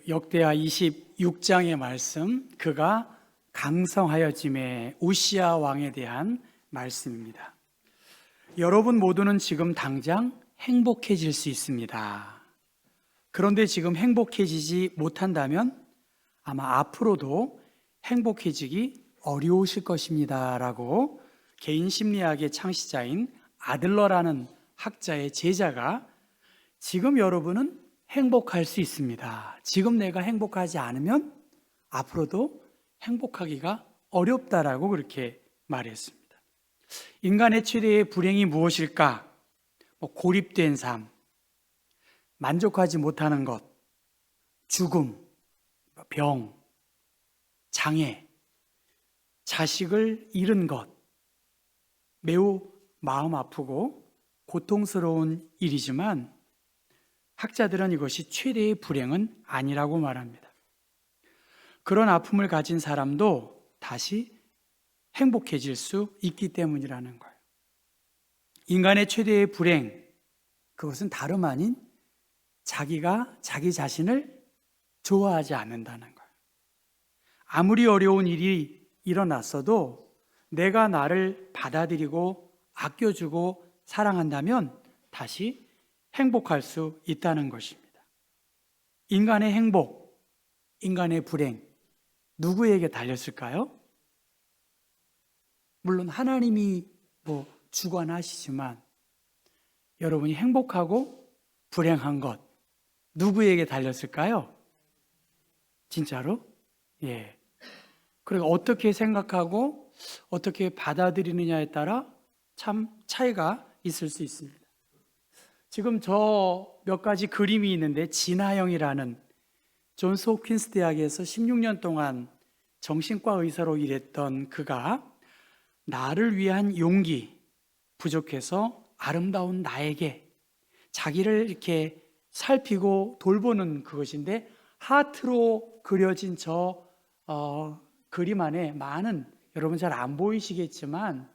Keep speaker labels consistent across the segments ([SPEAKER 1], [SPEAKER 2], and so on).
[SPEAKER 1] 역대하 26장의 말씀, 그가 강성하여짐에 우시야 왕에 대한 말씀입니다. 여러분 모두는 지금 당장 행복해질 수 있습니다. 그런데 지금 행복해지지 못한다면 아마 앞으로도 행복해지기 어려우실 것입니다 라고 개인 심리학의 창시자인 아들러라는 학자의 제자가 지금 여러분은 행복할 수 있습니다. 지금 내가 행복하지 않으면 앞으로도 행복하기가 어렵다라고 그렇게 말했습니다. 인간의 최대의 불행이 무엇일까? 고립된 삶, 만족하지 못하는 것, 죽음, 병, 장애, 자식을 잃은 것, 매우 마음 아프고 고통스러운 일이지만 학자들은 이것이 최대의 불행은 아니라고 말합니다. 그런 아픔을 가진 사람도 다시 행복해질 수 있기 때문이라는 거예요. 인간의 최대의 불행, 그것은 다름 아닌 자기가 자기 자신을 좋아하지 않는다는 거예요. 아무리 어려운 일이 일어났어도 내가 나를 받아들이고 아껴주고 사랑한다면 다시 행복할 수 있다는 것입니다. 인간의 행복, 인간의 불행, 누구에게 달렸을까요? 물론 하나님이 주관하시지만 여러분이 행복하고 불행한 것, 누구에게 달렸을까요? 진짜로? 예. 그리고 어떻게 생각하고 어떻게 받아들이느냐에 따라 참 차이가 있을 수 있습니다. 지금 저 몇 가지 그림이 있는데 진아영이라는 존스 홉킨스 대학에서 16년 동안 정신과 의사로 일했던 그가 나를 위한 용기 부족해서 아름다운 나에게 자기를 이렇게 살피고 돌보는 그것인데 하트로 그려진 저 그림 안에 많은, 여러분 잘 안 보이시겠지만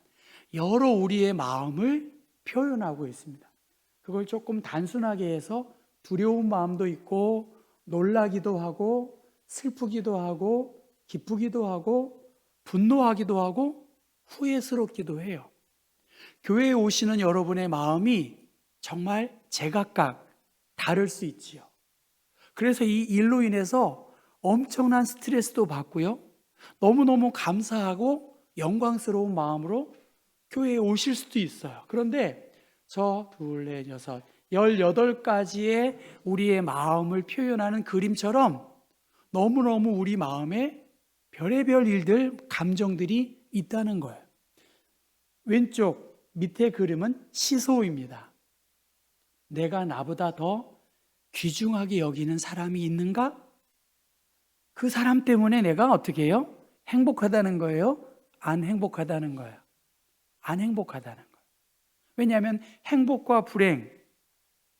[SPEAKER 1] 여러 우리의 마음을 표현하고 있습니다. 그걸 조금 단순하게 해서 두려운 마음도 있고 놀라기도 하고 슬프기도 하고 기쁘기도 하고 분노하기도 하고 후회스럽기도 해요. 교회에 오시는 여러분의 마음이 정말 제각각 다를 수 있지요. 그래서 이 일로 인해서 엄청난 스트레스도 받고요. 너무너무 감사하고 영광스러운 마음으로 교회에 오실 수도 있어요. 그런데 저 18가지의 우리의 마음을 표현하는 그림처럼 너무너무 우리 마음에 별의별 일들, 감정들이 있다는 거예요. 왼쪽 밑에 그림은 시소입니다. 내가 나보다 더 귀중하게 여기는 사람이 있는가? 그 사람 때문에 내가 어떻게 해요? 행복하다는 거예요? 안 행복하다는 거예요? 안 행복하다는 거예요. 왜냐하면 행복과 불행,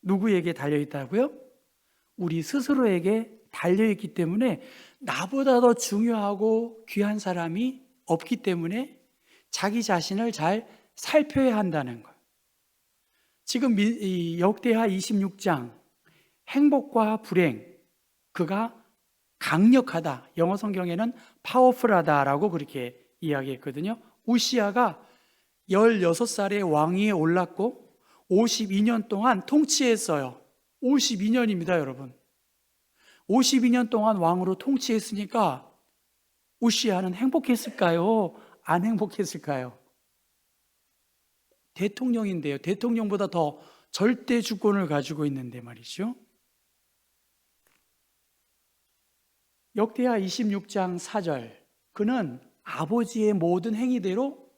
[SPEAKER 1] 누구에게 달려있다고요? 우리 스스로에게 달려있기 때문에 나보다 더 중요하고 귀한 사람이 없기 때문에 자기 자신을 잘 살펴야 한다는 거예요. 지금 역대하 26장 행복과 불행, 그가 강력하다, 영어 성경에는 파워풀하다라고 그렇게 이야기했거든요. 우시야가 16살에 왕위에 올랐고 52년 동안 통치했어요. 52년입니다, 여러분. 52년 동안 왕으로 통치했으니까 우시야는 행복했을까요? 안 행복했을까요? 대통령인데요. 대통령보다 더 절대 주권을 가지고 있는데 말이죠. 역대하 26장 4절, 그는 아버지의 모든 행위대로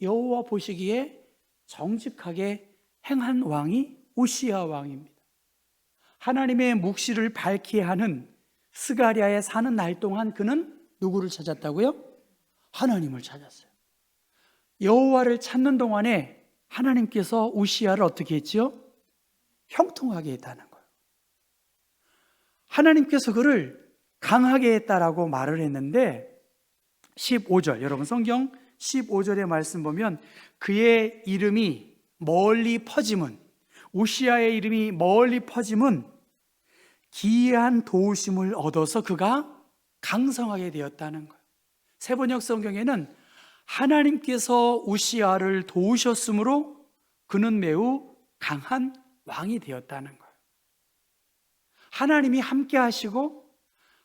[SPEAKER 1] 여호와 보시기에 정직하게 행한 왕이 우시야 왕입니다. 하나님의 묵시를 밝게 하는 스가랴에 사는 날 동안 그는 누구를 찾았다고요? 하나님을 찾았어요. 여호와를 찾는 동안에 하나님께서 우시야를 어떻게 했죠? 형통하게 했다는 거예요. 하나님께서 그를 강하게 했다라고 말을 했는데 15절, 여러분 성경 15절의 말씀 보면 그의 이름이 멀리 퍼짐은, 우시야의 이름이 멀리 퍼짐은 기이한 도우심을 얻어서 그가 강성하게 되었다는 거예요. 세번역 성경에는 하나님께서 우시아를 도우셨으므로 그는 매우 강한 왕이 되었다는 거예요. 하나님이 함께 하시고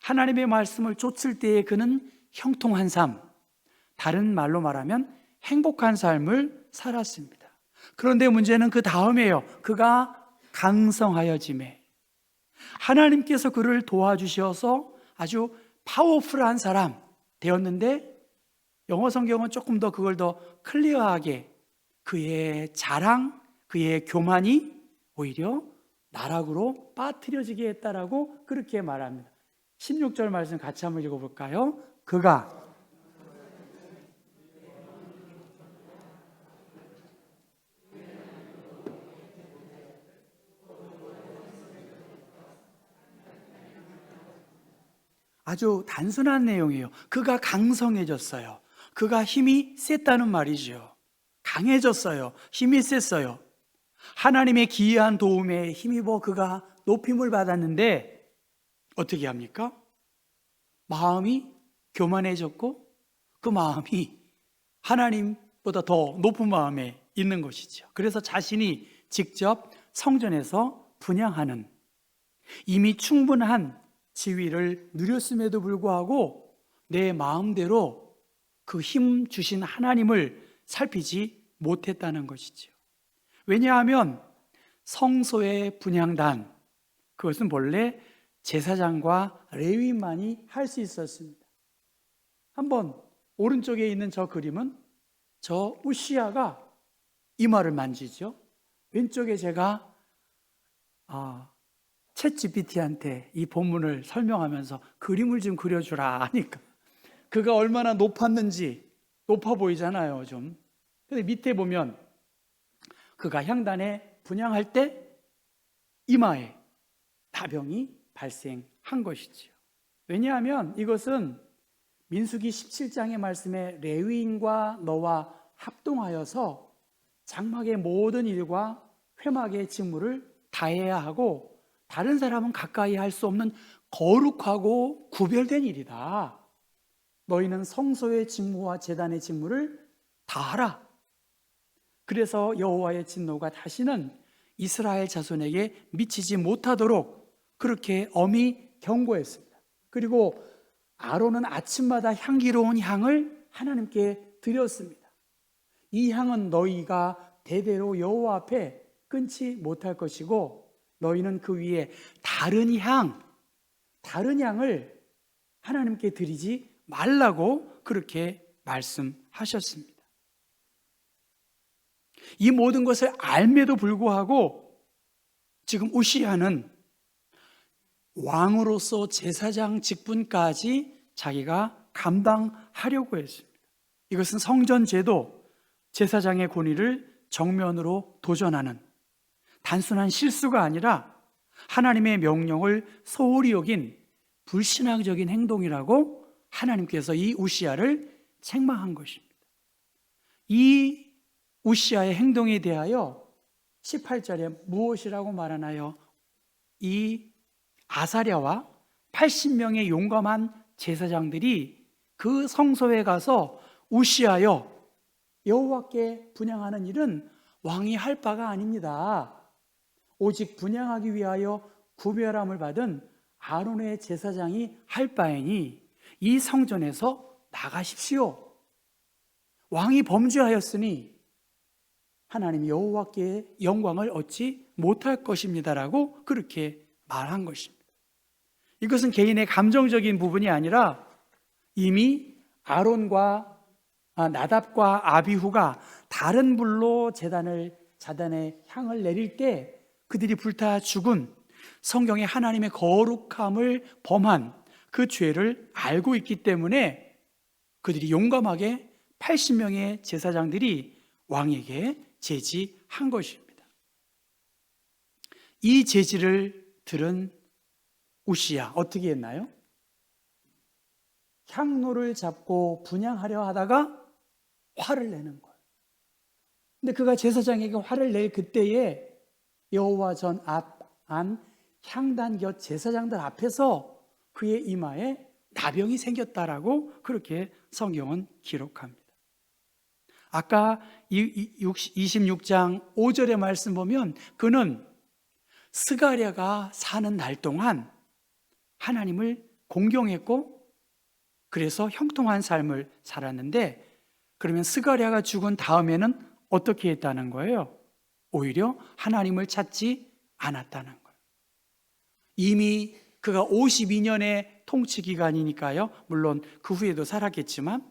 [SPEAKER 1] 하나님의 말씀을 좇을 때에 그는 형통한 삶, 다른 말로 말하면 행복한 삶을 살았습니다. 그런데 문제는 그 다음이에요. 그가 강성하여짐에, 하나님께서 그를 도와주셔서 아주 파워풀한 사람 되었는데, 영어 성경은 조금 더 그걸 더 클리어하게 그의 자랑, 그의 교만이 오히려 나락으로 빠뜨려지게 했다라고 그렇게 말합니다. 16절 말씀 같이 한번 읽어볼까요? 그가 아주 단순한 내용이에요. 그가 강성해졌어요. 그가 힘이 셌다는 말이죠. 강해졌어요. 힘이 셌어요. 하나님의 기이한 도움에 힘입어 그가 높임을 받았는데 어떻게 합니까? 마음이 교만해졌고 그 마음이 하나님보다 더 높은 마음에 있는 것이죠. 그래서 자신이 직접 성전에서 분향하는, 이미 충분한 지위를 누렸음에도 불구하고 내 마음대로 그 힘 주신 하나님을 살피지 못했다는 것이죠. 왜냐하면 성소의 분향단, 그것은 본래 제사장과 레위인만이 할 수 있었습니다. 한번 오른쪽에 있는 저 그림은 저 우시아가 이마를 만지죠. 왼쪽에 제가 챗 GPT한테 이 본문을 설명하면서 그림을 좀 그려주라 하니까 그가 얼마나 높았는지 높아 보이잖아요, 좀. 근데 밑에 보면 그가 향단에 분향할 때 이마에 다병이 발생한 것이지요. 왜냐하면 이것은 민수기 17장의 말씀에 레위인과 너와 합동하여서 장막의 모든 일과 회막의 직무를 다해야 하고 다른 사람은 가까이 할 수 없는 거룩하고 구별된 일이다. 너희는 성소의 직무와 제단의 직무를 다 하라. 그래서 여호와의 진노가 다시는 이스라엘 자손에게 미치지 못하도록 그렇게 엄히 경고했습니다. 그리고 아론은 아침마다 향기로운 향을 하나님께 드렸습니다. 이 향은 너희가 대대로 여호와 앞에 끊지 못할 것이고 너희는 그 위에 다른 향을 하나님께 드리지 말라고 그렇게 말씀하셨습니다. 이 모든 것을 알매도 불구하고 지금 우시아는 왕으로서 제사장 직분까지 자기가 감당하려고 했습니다. 이것은 성전 제도, 제사장의 권위를 정면으로 도전하는 단순한 실수가 아니라 하나님의 명령을 소홀히 여긴 불신앙적인 행동이라고 하나님께서 이 우시아를 책망한 것입니다. 이 우시아의 행동에 대하여 18절에 무엇이라고 말하나요? 이 아사랴와 80명의 용감한 제사장들이 그 성소에 가서 우시아여, 여호와께 분향하는 일은 왕이 할 바가 아닙니다. 오직 분향하기 위하여 구별함을 받은 아론의 제사장이 할 바이니 이 성전에서 나가십시오. 왕이 범죄하였으니 하나님 여호와께 영광을 얻지 못할 것입니다라고 그렇게 말한 것입니다. 이것은 개인의 감정적인 부분이 아니라 이미 아론과 나답과 아비후가 다른 불로 자단에 향을 내릴 때 그들이 불타 죽은 성경의 하나님의 거룩함을 범한 그 죄를 알고 있기 때문에 그들이 용감하게 80명의 제사장들이 왕에게 제지한 것입니다. 이 제지를 들은 우시야 어떻게 했나요? 향로를 잡고 분향하려 하다가 화를 내는 거예요. 근데 그가 제사장에게 화를 낼 그때에 여호와 전 앞 안 향단 곁 제사장들 앞에서 그의 이마에 나병이 생겼다라고 그렇게 성경은 기록합니다. 아까 26장 5절의 말씀 보면 그는 스가랴가 사는 날 동안 하나님을 공경했고 그래서 형통한 삶을 살았는데, 그러면 스가랴가 죽은 다음에는 어떻게 했다는 거예요? 오히려 하나님을 찾지 않았다는 거예요. 이미 그가 52년의 통치 기간이니까요. 물론 그 후에도 살았겠지만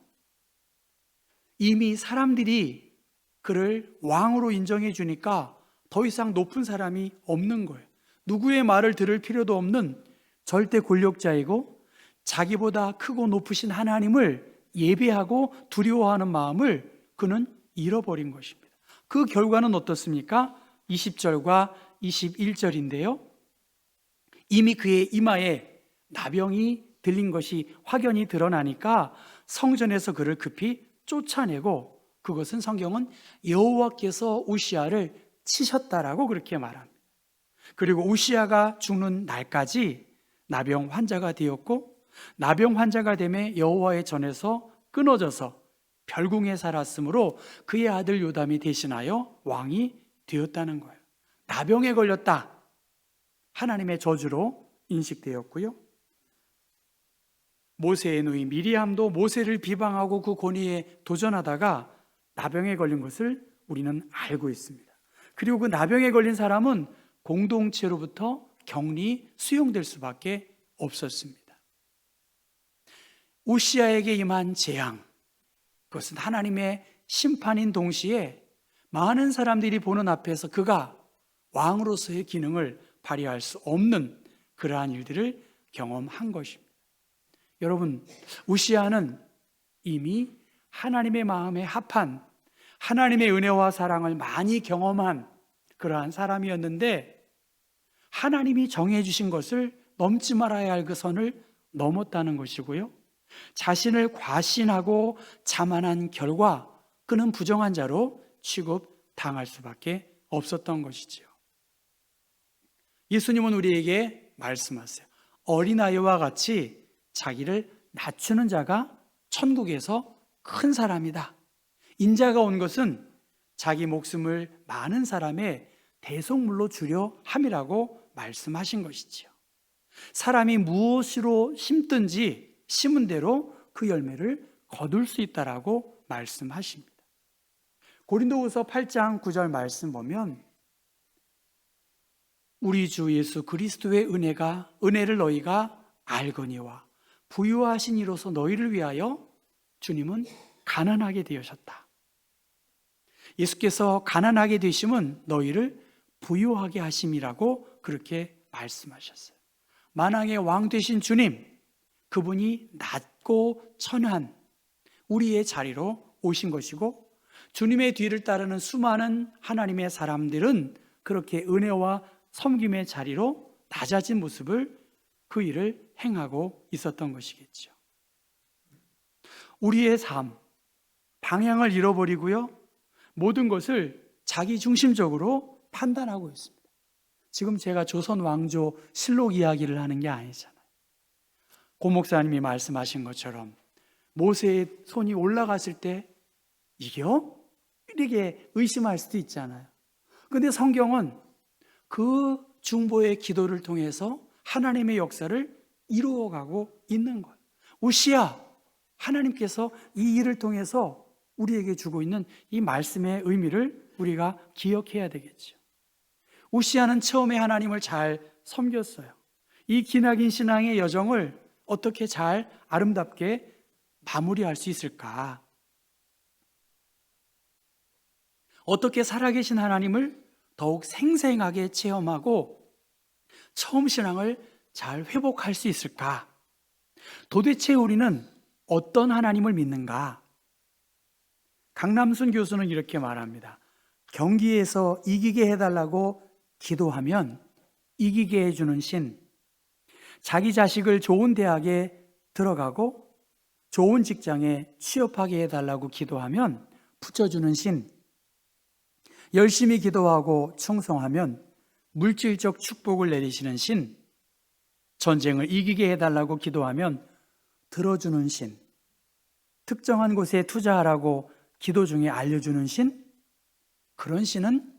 [SPEAKER 1] 이미 사람들이 그를 왕으로 인정해 주니까 더 이상 높은 사람이 없는 거예요. 누구의 말을 들을 필요도 없는 절대 권력자이고 자기보다 크고 높으신 하나님을 예배하고 두려워하는 마음을 그는 잃어버린 것입니다. 그 결과는 어떻습니까? 20절과 21절인데요. 이미 그의 이마에 나병이 들린 것이 확연히 드러나니까 성전에서 그를 급히 쫓아내고, 그것은 성경은 여호와께서 우시아를 치셨다라고 그렇게 말합니다. 그리고 우시아가 죽는 날까지 나병 환자가 되었고, 나병 환자가 되매 여호와의 전에서 끊어져서 별궁에 살았으므로 그의 아들 요담이 대신하여 왕이 되었다는 거예요. 나병에 걸렸다, 하나님의 저주로 인식되었고요. 모세의 누이 미리암도 모세를 비방하고 그 권위에 도전하다가 나병에 걸린 것을 우리는 알고 있습니다. 그리고 그 나병에 걸린 사람은 공동체로부터 격리 수용될 수밖에 없었습니다. 우시아에게 임한 재앙, 그것은 하나님의 심판인 동시에 많은 사람들이 보는 앞에서 그가 왕으로서의 기능을 발휘할 수 없는 그러한 일들을 경험한 것입니다. 여러분, 우시아는 이미 하나님의 마음에 합한, 하나님의 은혜와 사랑을 많이 경험한 그러한 사람이었는데, 하나님이 정해주신 것을 넘지 말아야 할 그 선을 넘었다는 것이고요, 자신을 과신하고 자만한 결과 그는 부정한 자로 취급당할 수밖에 없었던 것이지요. 예수님은 우리에게 말씀하세요. 어린아이와 같이 자기를 낮추는 자가 천국에서 큰 사람이다. 인자가 온 것은 자기 목숨을 많은 사람의 대속물로 주려 함이라고 말씀하신 것이지요. 사람이 무엇으로 심든지 심은 대로 그 열매를 거둘 수 있다라고 말씀하십니다. 고린도후서 8장 9절 말씀 보면 우리 주 예수 그리스도의 은혜를 너희가 알거니와 부유하신 이로서 너희를 위하여 주님은 가난하게 되셨다. 예수께서 가난하게 되심은 너희를 부유하게 하심이라고 그렇게 말씀하셨어요. 만왕의 왕 되신 주님, 그분이 낮고 천한 우리의 자리로 오신 것이고, 주님의 뒤를 따르는 수많은 하나님의 사람들은 그렇게 은혜와 섬김의 자리로 낮아진 모습을, 그 일을 행하고 있었던 것이겠죠. 우리의 삶, 방향을 잃어버리고요, 모든 것을 자기 중심적으로 판단하고 있습니다. 지금 제가 조선 왕조 실록 이야기를 하는 게 아니잖아요. 고 목사님이 말씀하신 것처럼 모세의 손이 올라갔을 때 이겨? 이렇게 의심할 수도 있잖아요. 그런데 성경은 그 중보의 기도를 통해서 하나님의 역사를 이루어가고 있는 거예요. 우시아, 하나님께서 이 일을 통해서 우리에게 주고 있는 이 말씀의 의미를 우리가 기억해야 되겠죠. 우시아는 처음에 하나님을 잘 섬겼어요. 이 기나긴 신앙의 여정을 어떻게 잘 아름답게 마무리할 수 있을까? 어떻게 살아계신 하나님을 더욱 생생하게 체험하고 처음 신앙을 잘 회복할 수 있을까? 도대체 우리는 어떤 하나님을 믿는가? 강남순 교수는 이렇게 말합니다. 경기에서 이기게 해달라고 기도하면 이기게 해주는 신, 자기 자식을 좋은 대학에 들어가고 좋은 직장에 취업하게 해달라고 기도하면 붙여주는 신, 열심히 기도하고 충성하면 물질적 축복을 내리시는 신, 전쟁을 이기게 해달라고 기도하면 들어주는 신, 특정한 곳에 투자하라고 기도 중에 알려주는 신, 그런 신은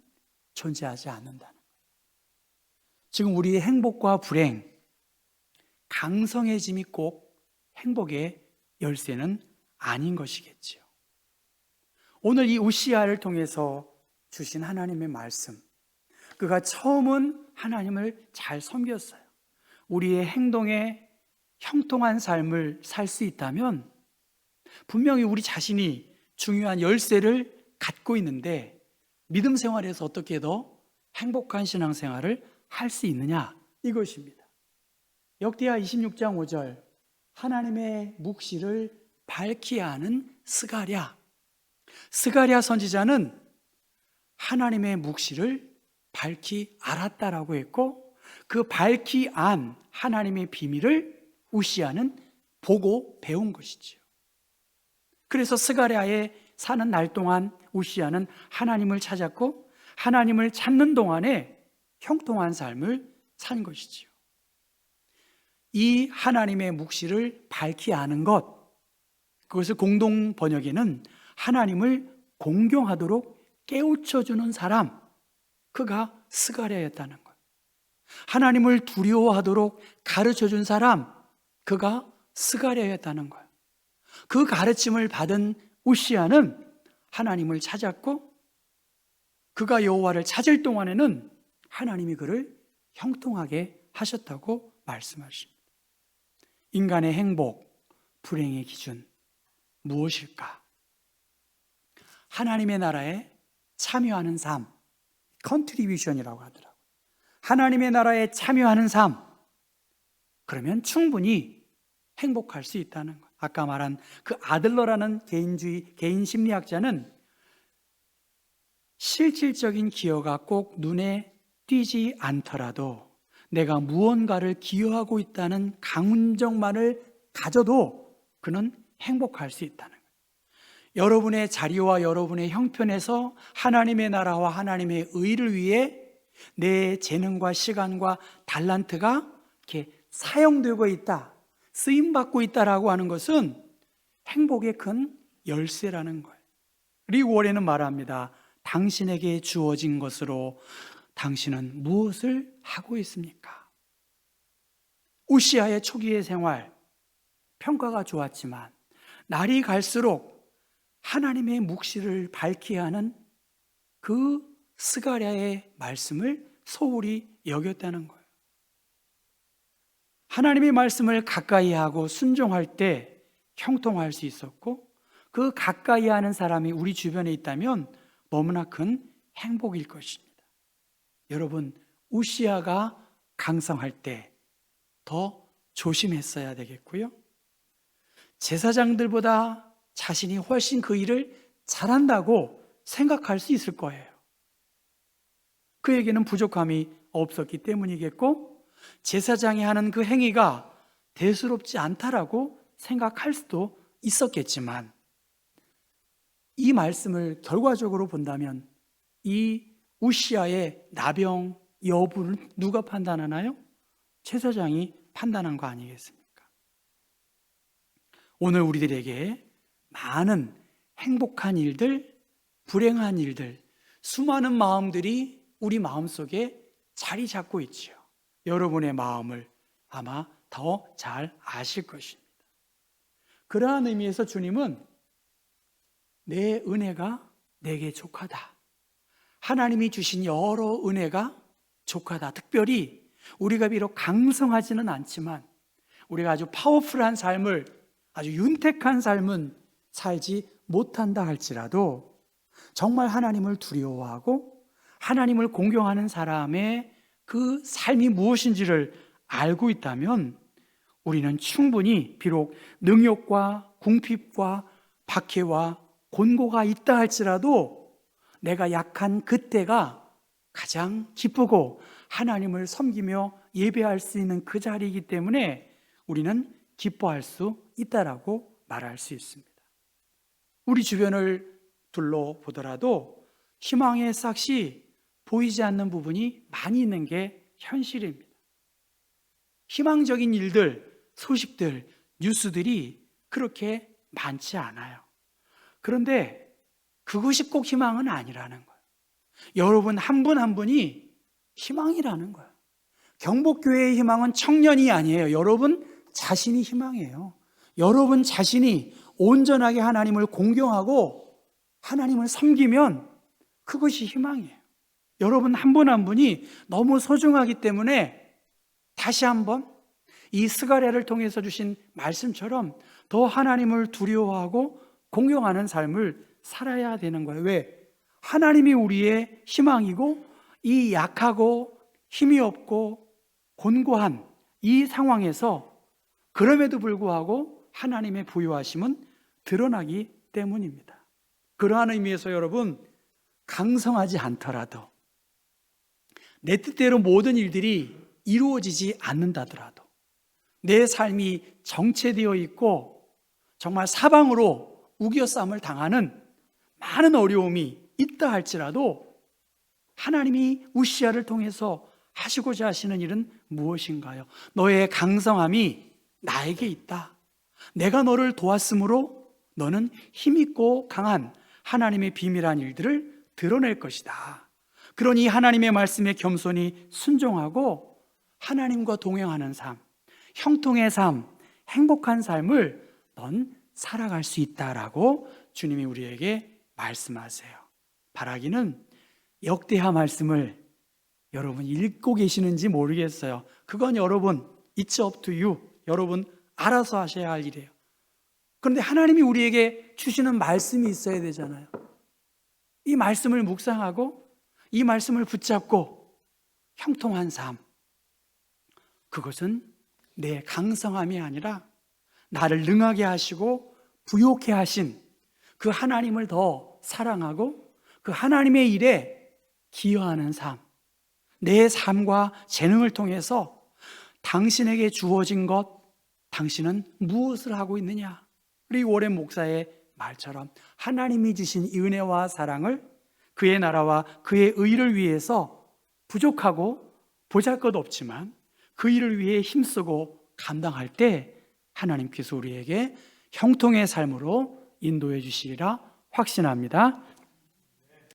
[SPEAKER 1] 존재하지 않는다는 거예요. 지금 우리의 행복과 불행, 강성해짐이 꼭 행복의 열쇠는 아닌 것이겠지요. 오늘 이 우시야를 통해서 주신 하나님의 말씀, 그가 처음은 하나님을 잘 섬겼어요. 우리의 행동에 형통한 삶을 살 수 있다면 분명히 우리 자신이 중요한 열쇠를 갖고 있는데 믿음 생활에서 어떻게 더 행복한 신앙생활을 할 수 있느냐, 이것입니다. 역대하 26장 5절, 하나님의 묵시를 밝히 아는 스가랴. 스가랴 선지자는 하나님의 묵시를 밝히 알았다라고 했고, 그 밝히 안 하나님의 비밀을 우시야는 보고 배운 것이지요. 그래서 스가랴에 사는 날 동안 우시야는 하나님을 찾았고, 하나님을 찾는 동안에 형통한 삶을 산 것이지요. 이 하나님의 묵시를 밝히 아는 것, 그것을 공동 번역에는 하나님을 공경하도록 깨우쳐주는 사람, 그가 스가랴였다는 것. 하나님을 두려워하도록 가르쳐준 사람, 그가 스가랴였다는 것. 그 가르침을 받은 우시야는 하나님을 찾았고, 그가 여호와를 찾을 동안에는 하나님이 그를 형통하게 하셨다고 말씀하십니다. 인간의 행복, 불행의 기준 무엇일까? 하나님의 나라에 참여하는 삶, 컨트리뷰션이라고 하더라고요. 하나님의 나라에 참여하는 삶, 그러면 충분히 행복할 수 있다는 것. 아까 말한 그 아들러라는 개인 심리학자는 실질적인 기여가 꼭 눈에 띄지 않더라도 내가 무언가를 기여하고 있다는 감정만을 가져도 그는 행복할 수 있다는 거예요. 여러분의 자리와 여러분의 형편에서 하나님의 나라와 하나님의 의를 위해 내 재능과 시간과 달란트가 이렇게 사용되고 있다, 쓰임받고 있다라고 하는 것은 행복의 큰 열쇠라는 거예요. 리그 워렌은 말합니다. 당신에게 주어진 것으로 당신은 무엇을 하고 있습니까? 우시야의 초기의 생활, 평가가 좋았지만 날이 갈수록 하나님의 묵시를 밝히 하는 그 스가랴의 말씀을 소홀히 여겼다는 거예요. 하나님의 말씀을 가까이 하고 순종할 때 형통할 수 있었고, 그 가까이 하는 사람이 우리 주변에 있다면 너무나 큰 행복일 것입니다. 여러분, 우시야가 강성할 때 더 조심했어야 되겠고요. 제사장들보다 자신이 훨씬 그 일을 잘한다고 생각할 수 있을 거예요. 그에게는 부족함이 없었기 때문이겠고, 제사장이 하는 그 행위가 대수롭지 않다라고 생각할 수도 있었겠지만, 이 말씀을 결과적으로 본다면 이 우시야의 나병 여부를 누가 판단하나요? 제사장이 판단한 거 아니겠습니까? 오늘 우리들에게 많은 행복한 일들, 불행한 일들, 수많은 마음들이 우리 마음속에 자리 잡고 있지요. 여러분의 마음을 아마 더 잘 아실 것입니다. 그러한 의미에서 주님은 내 은혜가 내게 족하다, 하나님이 주신 여러 은혜가 족하다, 특별히 우리가 비록 강성하지는 않지만 우리가 아주 파워풀한 삶을, 아주 윤택한 삶은 살지 못한다 할지라도 정말 하나님을 두려워하고 하나님을 공경하는 사람의 그 삶이 무엇인지를 알고 있다면 우리는 충분히 비록 능욕과 궁핍과 박해와 곤고가 있다 할지라도 내가 약한 그때가 가장 기쁘고 하나님을 섬기며 예배할 수 있는 그 자리이기 때문에 우리는 기뻐할 수 있다라고 말할 수 있습니다. 우리 주변을 둘러보더라도 희망의 싹이 보이지 않는 부분이 많이 있는 게 현실입니다. 희망적인 일들, 소식들, 뉴스들이 그렇게 많지 않아요. 그런데 그것이 꼭 희망은 아니라는 거예요. 여러분 한 분 한 분이 희망이라는 거예요. 경복교회의 희망은 청년이 아니에요. 여러분 자신이 희망이에요. 여러분 자신이 온전하게 하나님을 공경하고 하나님을 섬기면 그것이 희망이에요. 여러분 한 분 한 분이 너무 소중하기 때문에 다시 한번 이 스가랴를 통해서 주신 말씀처럼 더 하나님을 두려워하고 공경하는 삶을 살아야 되는 거예요. 왜? 하나님이 우리의 희망이고 이 약하고 힘이 없고 곤고한 이 상황에서 그럼에도 불구하고 하나님의 부유하심은 드러나기 때문입니다. 그러한 의미에서 여러분, 강성하지 않더라도 내 뜻대로 모든 일들이 이루어지지 않는다더라도 내 삶이 정체되어 있고 정말 사방으로 우겨쌈을 당하는 많은 어려움이 있다 할지라도 하나님이 우시아를 통해서 하시고자 하시는 일은 무엇인가요? 너의 강성함이 나에게 있다. 내가 너를 도왔으므로 너는 힘있고 강한 하나님의 비밀한 일들을 드러낼 것이다. 그러니 하나님의 말씀에 겸손히 순종하고 하나님과 동행하는 삶, 형통의 삶, 행복한 삶을 넌 살아갈 수 있다라고 주님이 우리에게 말씀하세요. 바라기는 역대하 말씀을 여러분 읽고 계시는지 모르겠어요. 그건 여러분, it's up to you. 여러분 알아서 하셔야 할 일이에요. 그런데 하나님이 우리에게 주시는 말씀이 있어야 되잖아요. 이 말씀을 묵상하고 이 말씀을 붙잡고 형통한 삶, 그것은 내 강성함이 아니라 나를 능하게 하시고 부욕해 하신 그 하나님을 더 사랑하고 그 하나님의 일에 기여하는 삶, 내 삶과 재능을 통해서 당신에게 주어진 것, 당신은 무엇을 하고 있느냐? 우리 오랜 목사의 말처럼 하나님이 주신 이 은혜와 사랑을 그의 나라와 그의 의를 위해서 부족하고 보잘것없지만 그 일을 위해 힘쓰고 감당할 때 하나님께서 우리에게 형통의 삶으로 인도해 주시리라 확신합니다.